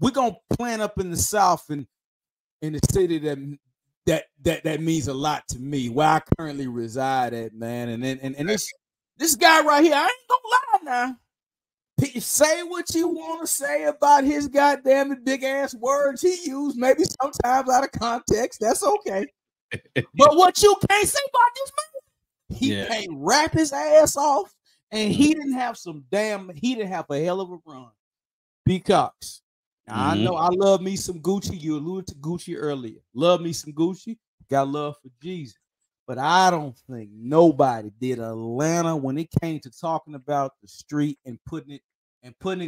we're gonna plant up in the South and in the city that means a lot to me, where I currently reside at, man. And this guy right here, I ain't gonna lie now. Say what you want to say about his goddamn big ass words he used, maybe sometimes out of context. That's okay. But what you can't say about this man, he can't rap his ass off, and he didn't have a hell of a run. B Cox. Now, I know I love me some Gucci. You alluded to Gucci earlier. Love me some Gucci. Got love for Jesus. But I don't think nobody did Atlanta when it came to talking about the street and putting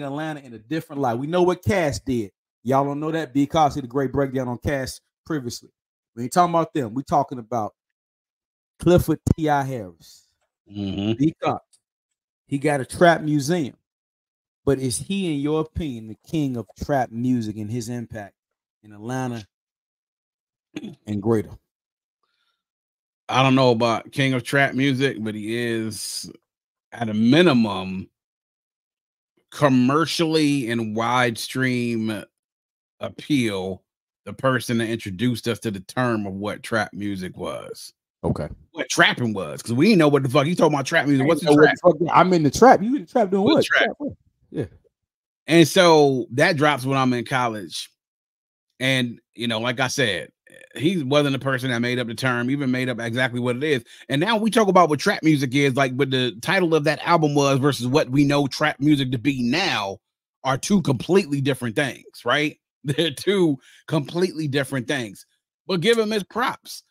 Atlanta in a different light. We know what Cass did. Y'all don't know that because he did a great breakdown on Cass previously. We ain't talking about them. We talking about Clifford T.I. Harris. Because he got a trap museum. But is he, in your opinion, the king of trap music and his impact in Atlanta and greater? I don't know about king of trap music, but he is, at a minimum, commercially and widestream appeal, the person that introduced us to the term of what trap music was. Okay. What trapping was, because we didn't know what the fuck you talking about trap music. What's the trap? I'm in the trap. You in the trap doing what? Trap. Yeah. And so that drops when I'm in college. And, like I said, he wasn't the person that made up the term, even made up exactly what it is. And now we talk about what trap music is, like what the title of that album was versus what we know trap music to be now are two completely different things, right? They're two completely different things. But give him his props.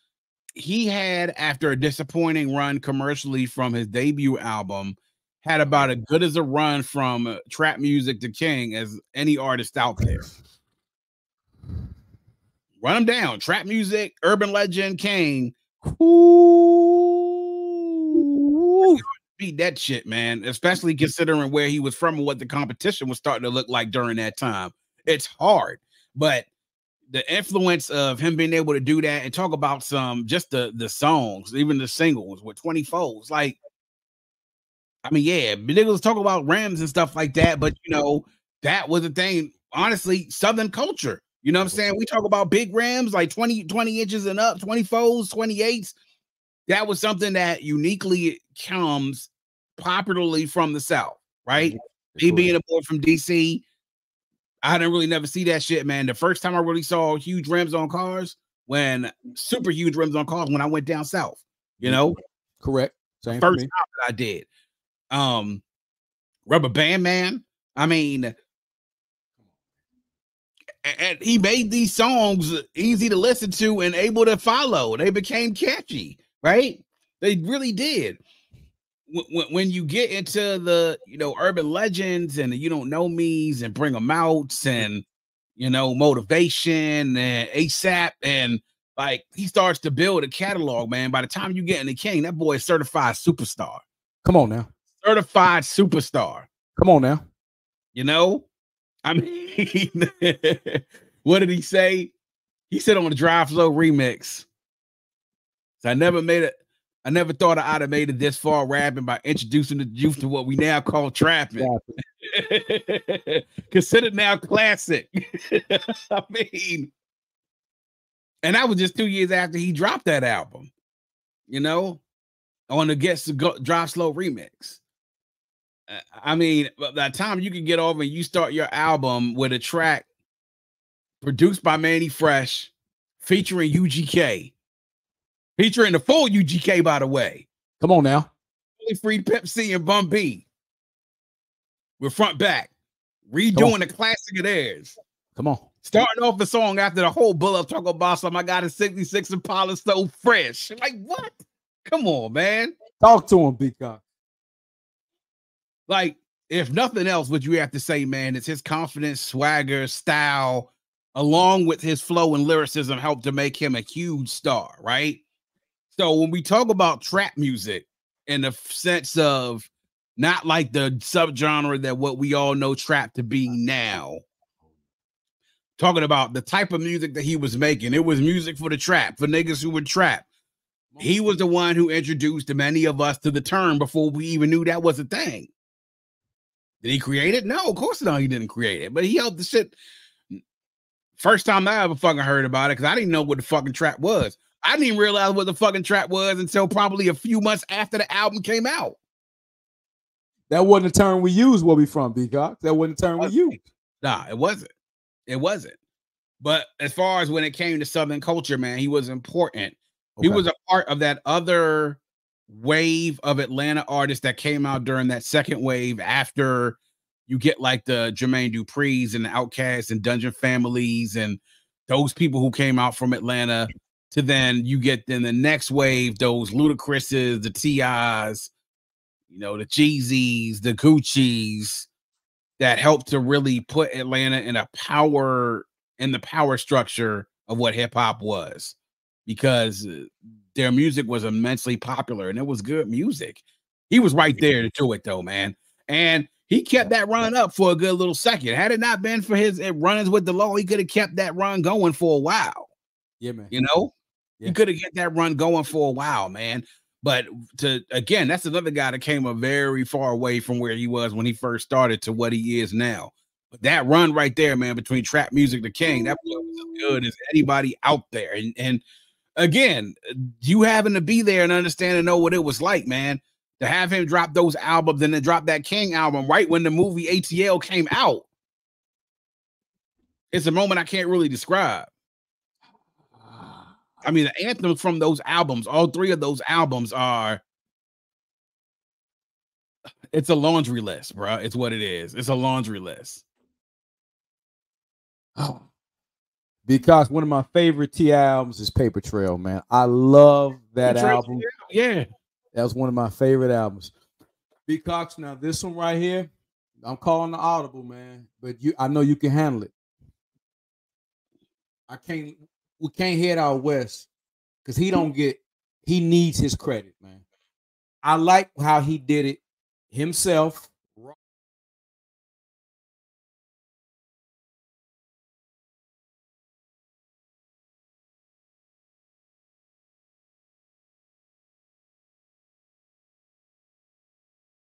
He had, after a disappointing run commercially from his debut album, had about as good as a run from trap music to king as any artist out there. Run them down. Trap music, urban legend, Kane. Beat that shit, man. Especially considering where he was from and what the competition was starting to look like during that time. It's hard. But the influence of him being able to do that and talk about just the songs, even the singles with 24s. Like, I mean, yeah, niggas talk about rims and stuff like that, but that was a thing. Honestly, Southern culture. You know what I'm saying? We talk about big rims, like 20 inches and up, 24s, 28s. That was something that uniquely comes popularly from the South, right? Me being a boy from DC, I didn't really never see that shit, man. The first time I really saw huge rims on cars, super huge rims on cars, when I went down south, Correct. Same first time that I did. Rubber Band Man. I mean, and he made these songs easy to listen to and able to follow. They became catchy, right? They really did. When you get into the, urban legends and you don't know me's and bring them out and, motivation and ASAP, and like he starts to build a catalog, man. By the time you get in the king, that boy is certified superstar. Come on now. Certified superstar. Come on now. I mean, what did he say? He said on the Drive Flow remix, so I never thought I'd have made it this far rapping by introducing the youth to what we now call trapping. Considered now classic. I mean, and that was just 2 years after he dropped that album, on the Drive Slow remix. I mean, by the time you can get over and you start your album with a track produced by Manny Fresh, featuring UGK, featuring the full UGK, by the way. Come on now. Fully Free Pimp C and Bun B. We're front back. Redoing the classic of theirs. Come on. Starting off the song after the whole bullet talk about some, I got a 66 Impala so fresh. Like, what? Come on, man. Talk to him, Big Cox. Like, if nothing else, what you have to say, man, is his confidence, swagger, style, along with his flow and lyricism, helped to make him a huge star, right? So when we talk about trap music in the sense of not like the subgenre that what we all know trap to be now, talking about the type of music that he was making, it was music for the trap, for niggas who would trap. He was the one who introduced many of us to the term before we even knew that was a thing. Did he create it? No, of course not. He didn't create it, but he helped the shit. First time I ever fucking heard about it, because I didn't know what the fucking trap was. I didn't even realize what the fucking trap was until probably a few months after the album came out. That wasn't the term we used where we from, B-Cox. That wasn't the term we used. Nah, it wasn't. It wasn't. But as far as when it came to Southern culture, man, he was important. Okay. He was a part of that other wave of Atlanta artists that came out during that second wave after you get like the Jermaine Dupri's and the Outkast and Dungeon Families and those people who came out from Atlanta, to then you get then the next wave, those Ludacris's, the T.I.'s, you know, the Jeezys, the Gucci's, that helped to really put Atlanta in the power structure of what hip hop was, because their music was immensely popular and it was good music. He was right there to do it though, man. And he kept that run up for a good little second. Had it not been for his run-ins with the law, he could have kept that run going for a while. Yeah, man. You know, he could have kept that run going for a while, man. But again, that's another guy that came a very far away from where he was when he first started to what he is now. But that run right there, man, between trap music to King, that was as good as anybody out there. And again, you having to be there and understand and know what it was like, man, to have him drop those albums and then drop that King album right when the movie ATL came out. It's a moment I can't really describe. I mean, the anthems from those albums, all three of those albums it's a laundry list, bro. It's what it is. It's a laundry list. Oh. Because one of my favorite T albums is Paper Trail, man. I love that album. Yeah. That was one of my favorite albums. Because now this one right here, I'm calling the audible, man. But I know you can handle it. We can't head out west because he needs his credit, man. I like how he did it himself